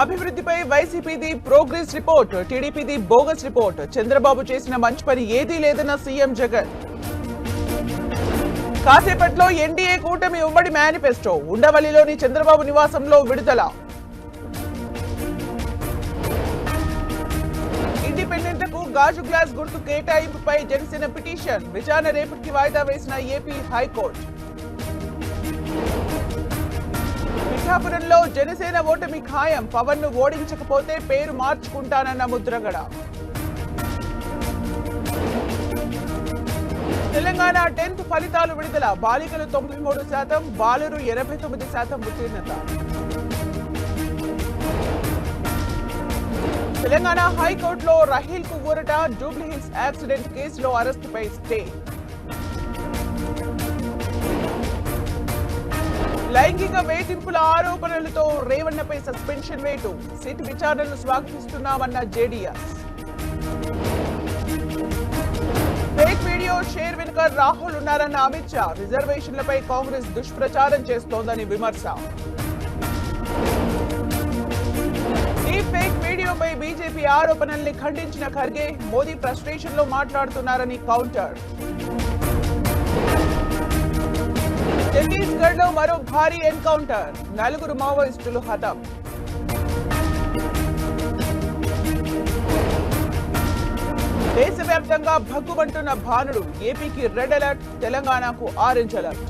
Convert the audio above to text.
అభివృద్ధిపై వైసీపీది progress report, టీడీపీది బోగస్ రిపోర్ట్. చంద్రబాబు చేసిన మంచి పని ఏదీ లేదన్న సీఎం జగన్. కాసేపట్లో ఎన్డీఏ కూటమి ఉమ్మడి మేనిఫెస్టో, ఉండవల్లిలోని చంద్రబాబు నివాసంలో విడుదల. ఇండిపెండెంట్లకు గాజు గ్లాస్ గుర్తు కేటాయింపుపై జనసేన పిటిషన్, విచారణ రేపటికి వాయిదా వేసిన ఏపీ హైకోర్టు. పిఠాపురంలో జనసేన ఓటమి ఖాయం, పవన్ ను ఓడించకపోతే పేరు మార్చుకుంటానన్న ముద్రగడ. తెలంగాణ 10th ఫలితాలు విడుదల, బాలికలు 93%, బాలురు 89% ఉత్తీర్ణత. తెలంగాణ హైకోర్టులో రహీల్ కు ఊరట, జూబ్లీహిల్స్ యాక్సిడెంట్ కేసులో అరెస్టుపై స్టే. లైంగిక వేధింపుల ఆరోపణలతో రేవణ్ణపై సస్పెన్షన్ వేటు, సిట్ విచారణను స్వాగతిస్తున్నామన్న జేడీఎస్. ఫేక్ వీడియో షేర్ వెనుక రాహుల్ ఉన్నారన్న అమిత్ షా, రిజర్వేషన్లపై కాంగ్రెస్ దుష్ప్రచారం చేస్తోందని విమర్శ. ఈ ఫేక్ వీడియోపై బీజేపీ ఆరోపణల్ని ఖండించిన ఖర్గే, మోదీ ఫ్రస్ట్రేషన్ లో మాట్లాడుతున్నారని కౌంటర్. ఛత్తీస్గఢ్ లో మరో భారీ ఎన్కౌంటర్, 4 మావోయిస్టులు హతం. దేశవ్యాప్తంగా భగ్గుమంటున్న భానుడు, ఏపీకి రెడ్ అలర్ట్, తెలంగాణకు ఆరెంజ్ అలర్ట్.